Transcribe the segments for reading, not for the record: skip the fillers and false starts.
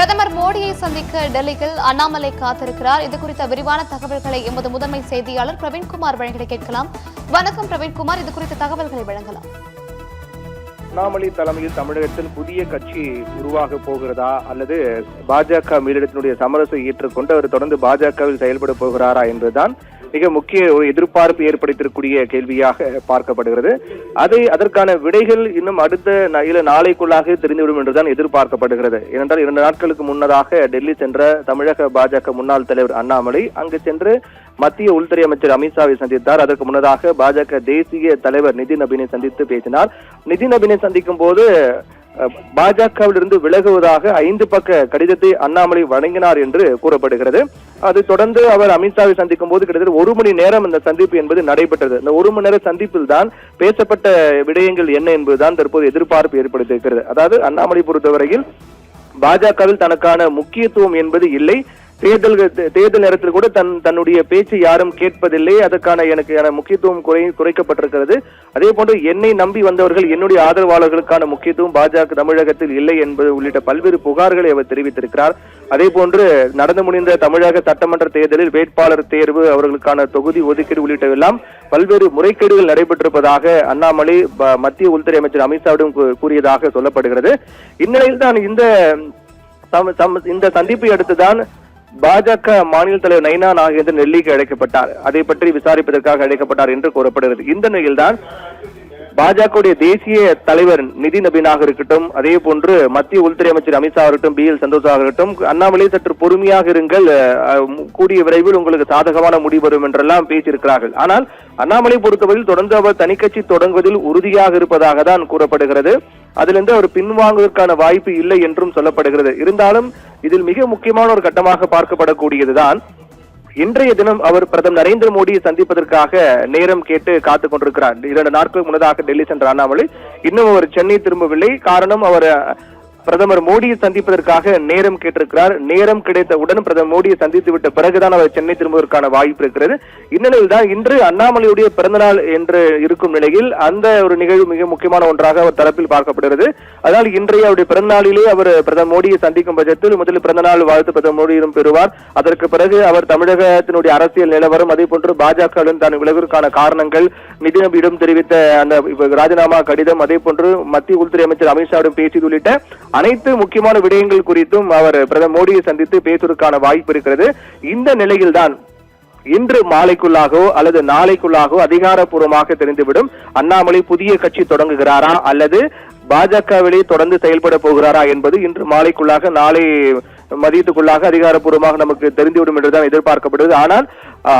பிரதமர் மோடியை சந்திக்க டெல்லியில் அண்ணாமலை காத்திருக்கிறார். இது குறித்த விரிவான தகவல்களை எமது முதன்மை செய்தியாளர் பிரவீன்குமார் வழங்கிட கேட்கலாம். வணக்கம் பிரவீன்குமார், இது குறித்த தகவல்களை வழங்கலாம். அண்ணாமலை தலைமையில் தமிழகத்தில் புதிய கட்சி உருவாக போகிறதா அல்லது பாஜக மீடிடத்தினுடைய சமரசை ஏற்றுக்கொண்டு அவர் தொடர்ந்து பாஜகவில் செயல்பட போகிறாரா என்பதுதான் மிக முக்கிய ஒரு எதிர்பார்ப்பு ஏற்படுத்தியிருக்கூடிய கேள்வியாக பார்க்கப்படுகிறது. அதற்கான விடைகள் இன்னும் அடுத்த நாளைக்குள்ளாக தெரிந்துவிடும் என்றுதான் எதிர்பார்க்கப்படுகிறது. ஏனென்றால் 2 நாட்களுக்கு முன்னதாக டெல்லி சென்ற தமிழக பாஜக முன்னாள் தலைவர் அண்ணாமலை அங்கு சென்று மத்திய உள்துறை அமைச்சர் அமித்ஷாவை சந்தித்தார். அதற்கு முன்னதாக பாஜக தேசிய தலைவர் நிதின் நபீனை சந்தித்து பேசினார். நிதின் நபீனை சந்திக்கும் போது பாஜகவிலிருந்து விலகுவதாக 5 பக்க கடிதத்தை அண்ணாமலை வழங்கினார் என்று கூறப்படுகிறது. அது தொடர்ந்து அவர் அமித்ஷாவை சந்திக்கும் போது கிட்டத்தட்ட 1 மணி நேரம் இந்த சந்திப்பு என்பது நடைபெற்றது. இந்த 1 மணி நேர சந்திப்பில் தான் பேசப்பட்ட விடயங்கள் என்ன என்பதுதான் தற்போது எதிர்பார்ப்பு ஏற்படுத்தியிருக்கிறது. அதாவது அண்ணாமலை பொறுத்தவரையில் பாஜகவில் தனக்கான முக்கியத்துவம் என்பது இல்லை. தேர்தல் நேரத்தில் கூட தன்னுடைய பேச்சு யாரும் கேட்பதில்லை. அதற்கான எனக்கு முக்கியத்துவம் குறைக்கப்பட்டிருக்கிறது. அதே போன்று என்னை நம்பி வந்தவர்கள் என்னுடைய ஆதரவாளர்களுக்கான முக்கியத்துவம் பாஜக தமிழகத்தில் இல்லை என்பது உள்ளிட்ட பல்வேறு புகார்களை அவர் தெரிவித்திருக்கிறார். அதே போன்று நடந்து முடிந்த தமிழக சட்டமன்ற தேர்தலில் வேட்பாளர் தேர்வு, அவர்களுக்கான தொகுதி ஒதுக்கீடு உள்ளிட்டவெல்லாம் பல்வேறு முறைகேடுகள் நடைபெற்றிருப்பதாக அண்ணாமலை மத்திய உள்துறை அமைச்சர் அமித்ஷாவிடம் கூறியதாக சொல்லப்படுகிறது. இந்நிலையில் தான் இந்த சந்திப்பை அடுத்துதான் பாஜக மாநில தலைவர் நைனா நாகேந்திரன் டெல்லிக்கு அழைக்கப்பட்டார். அதை பற்றி விசாரிப்பதற்காக அழைக்கப்பட்டார் என்று கூறப்படுகிறது. இந்த நிலையில்தான் பாஜகவுடைய தேசிய தலைவர் நிதின் நபீனாக இருக்கட்டும், அதே போன்று மத்திய உள்துறை அமைச்சர் அமித்ஷா இருக்கட்டும், BL சந்தோஷாக இருக்கட்டும், அண்ணாமலை சற்று பொறுமையாக இருங்கள், கூடிய விரைவில் உங்களுக்கு சாதகமான முடிவு வரும் என்றெல்லாம் பேசியிருக்கிறார்கள். ஆனால் அண்ணாமலை பொறுத்தவரையில் தொடர்ந்து அவர் தனிக்கட்சி தொடங்குவதில் உறுதியாக இருப்பதாக தான் கூறப்படுகிறது. அதிலிருந்து அவர் பின்வாங்குவதற்கான வாய்ப்பு இல்லை என்றும் சொல்லப்படுகிறது. இருந்தாலும் இதில் மிக முக்கியமான ஒரு கட்டமாக பார்க்கப்படக்கூடியதுதான் இன்றைய தினம் அவர் பிரதமர் நரேந்திர மோடியை சந்திப்பதற்காக நேரம் கேட்டு காத்துக் கொண்டிருக்கிறார். 2 நாட்களுக்கு முன்னதாக டெல்லி சென்ற அண்ணாமலை இன்னும் அவர் சென்னை திரும்பவில்லை. காரணம், அவர் பிரதமர் மோடியை சந்திப்பதற்காக நேரம் கேட்டிருக்கிறார். நேரம் கிடைத்தவுடன் பிரதமர் மோடியை சந்தித்து விட்ட பிறகுதான் அவர் சென்னை திரும்புவதற்கான வாய்ப்பு இருக்கிறது. இந்நிலையில் தான் இன்று அண்ணாமலையுடைய பிறந்தநாள் என்று இருக்கும் நிலையில் அந்த ஒரு நிகழ்வு மிக முக்கியமான ஒன்றாக அவர் தரப்பில் பார்க்கப்படுகிறது. அதனால் இன்றைய அவருடைய பிறந்தநாளிலே அவர் பிரதமர் மோடியை சந்திக்கும் பட்சத்தில் முதலில் பிறந்தநாள் வாழ்த்து பிரதமர் மோடியிடம் பெறுவார். அதற்கு பிறகு அவர் தமிழகத்தினுடைய அரசியல் நிலவரம், அதே போன்று பாஜகவுடன் தான் விலகிற்கான காரணங்கள், நிதின் நபீனிடம் தெரிவித்த அந்த ராஜினாமா கடிதம், அதே போன்று மத்திய உள்துறை அமைச்சர் அமித்ஷாவிடம் பேசியது உள்ளிட்ட அனைத்து முக்கியமான விடயங்கள் குறித்தும் அவர் பிரதமர் மோடியை சந்தித்து பேசுவதற்கான வாய்ப்பு இருக்கிறது. இந்த நிலையில்தான் இன்று மாலைக்குள்ளாகவோ அல்லது நாளைக்குள்ளாகவோ அதிகாரப்பூர்வமாக தெரிந்துவிடும் அண்ணாமலை புதிய கட்சி தொடங்குகிறாரா அல்லது பாஜகவிலே தொடர்ந்து செயல்பட போகிறாரா என்பது இன்று மாலைக்குள்ளாக, நாளை மதியத்துக்குள்ளாக அதிகாரப்பூர்வமாக நமக்கு தெரிந்துவிடும் என்றுதான் எதிர்பார்க்கப்படுகிறது. ஆனால்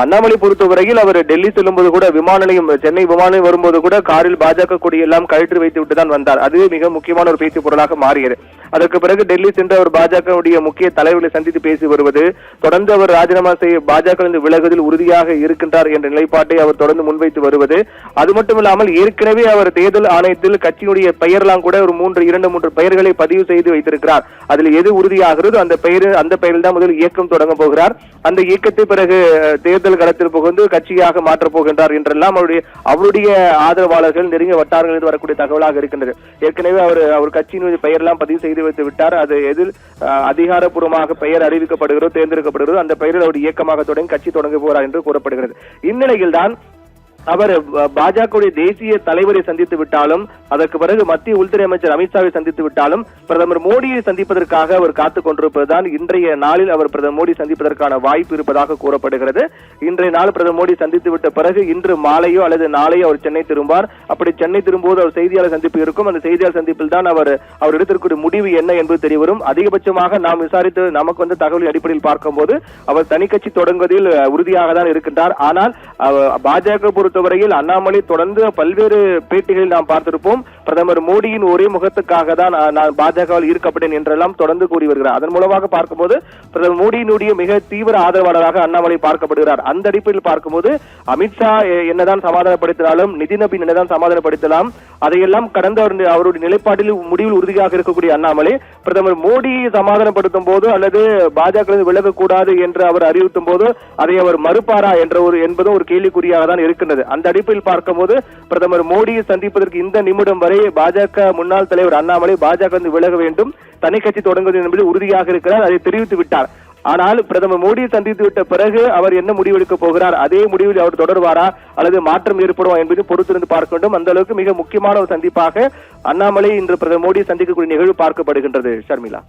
அண்ணாமலை பொறுத்தவரையில் அவர் டெல்லி செல்லும்போது கூட விமான நிலையம், சென்னை விமான நிலையம் வரும்போது கூட காரில் பாஜக கொடியெல்லாம் கழற்றி வைத்து விட்டு தான் வந்தார். அதுவே மிக முக்கியமான ஒரு பேச்சு பொருளாக மாறியது. அதற்கு பிறகு டெல்லி சென்று அவர் பாஜகவுடைய முக்கிய தலைவர்களை சந்தித்து பேசி வருவது, தொடர்ந்து அவர் ராஜினாமா செய்ய பாஜக விலகுவதில் உறுதியாக இருக்கின்றார் என்ற நிலைப்பாட்டை அவர் தொடர்ந்து முன்வைத்து வருவது, அது மட்டுமில்லாமல் ஏற்கனவே அவர் தேர்தல் ஆணையத்தில் கட்சியினுடைய பெயரெல்லாம் கூட ஒரு 2-3 பெயர்களை பதிவு செய்து வைத்திருக்கிறார். அதில் எது உறுதியாகிறதோ அந்த பெயரில் தான் முதல் இயக்கம் தொடங்க போகிறார். அந்த இயக்கத்தை பிறகு தேர்தல் களத்தில் புகுந்து கட்சியாக மாற்றப் போகின்றார் என்றெல்லாம் அவருடைய ஆதரவாளர்கள் நெருங்கிய வட்டாரங்களில் வரக்கூடிய தகவலாக இருக்கின்றது. ஏற்கனவே அவர் கட்சியினுடைய பெயரெல்லாம் பதிவு செய்து வைத்து விட்டார். அது எதில் அதிகாரப்பூர்வமாக பெயர் அறிவிக்கப்படுகிறதோ, தேர்ந்தெடுக்கப்படுகிறதோ அந்த பெயரில் அவர் இயக்கமாக தொடங்கி கட்சி தொடங்க போகிறார் என்று கூறப்படுகிறது. இந்நிலையில் தான் அவர் பாஜகவுடைய தேசிய தலைவரை சந்தித்து விட்டாலும், அதற்கு பிறகு மத்திய உள்துறை அமைச்சர் அமித்ஷாவை சந்தித்து விட்டாலும், பிரதமர் மோடியை சந்திப்பதற்காக அவர் காத்துக் கொண்டிருப்பதுதான் இன்றைய நாளில் அவர் பிரதமர் மோடி சந்திப்பதற்கான வாய்ப்பு இருப்பதாக கூறப்படுகிறது. இன்றைய நாள் பிரதமர் மோடி சந்தித்து விட்ட பிறகு இன்று மாலையோ அல்லது நாளையோ அவர் சென்னை திரும்புவார். அப்படி சென்னை திரும்பும்போது அவர் செய்தியாளர் சந்திப்பு இருக்கும். அந்த செய்தியாளர் சந்திப்பில் தான் அவர் எடுத்திருக்கிற முடிவு என்ன என்பது தெரியவரும். அதிகபட்சமாக நாம் விசாரித்து நமக்கு வந்த தகவலின் அடிப்படையில் பார்க்கும்போது அவர் தனிக்கட்சி தொடங்குவதில் உறுதியாக தான் இருக்கின்றார். ஆனால் பாஜக பொறுத்தவரையில் அண்ணாமலை தொடர்ந்து பல்வேறு பேட்டிகளில் நாம் பார்த்திருப்போம், பிரதமர் மோடியின் ஒரே முகத்துக்காக தான் நான் பாஜகவில் ஈர்க்கப்பட்டேன் என்றெல்லாம் தொடர்ந்து கூறி வருகிறார். அதன் மூலமாக பார்க்கும்போது பிரதமர் மோடியினுடைய மிக தீவிர ஆதரவாளராக அண்ணாமலை பார்க்கப்படுகிறார். அந்த அடிப்படையில் பார்க்கும்போது அமித்ஷா என்னதான் சமாதானப்படுத்தினாலும், நிதின் நபீன் என்னதான் சமாதானப்படுத்தலாம், அதையெல்லாம் கடந்த அவருடைய நிலைப்பாட்டில் முடிவில் உறுதியாக இருக்கக்கூடிய அண்ணாமலை பிரதமர் மோடியை சமாதானப்படுத்தும் போது அல்லது பாஜக விலகக்கூடாது என்று அவர் அறிவித்தும் போது அதை அவர் மறுப்பாரா என்பதும் ஒரு கேள்விக்குறியாக தான் இருக்கின்றது. அந்த அடிப்படையில் பார்க்கும்போது பிரதமர் மோடியை சந்திப்பதற்கு இந்த நிமிடம் வரை வரை பாஜக முன்னாள் தலைவர் அண்ணாமலை பாஜக விலக வேண்டும், தனி கட்சி தொடங்குவது என்பது உறுதியாக இருக்கிறார், அதை தெரிவித்து விட்டார். ஆனால் பிரதமர் மோடியை சந்தித்து விட்ட பிறகு அவர் என்ன முடிவெடுக்க போகிறார், அதே முடிவில் அவர் தொடர்வாரா அல்லது மாற்றம் ஏற்படுமா என்பது பொறுத்திருந்து பார்க்க வேண்டும். அந்த அளவுக்கு மிக முக்கியமான ஒரு சந்திப்பாக அண்ணாமலை இன்று பிரதமர் மோடியை சந்திக்கக்கூடிய நிகழ்வு பார்க்கப்படுகின்றது. ஷர்மிளா.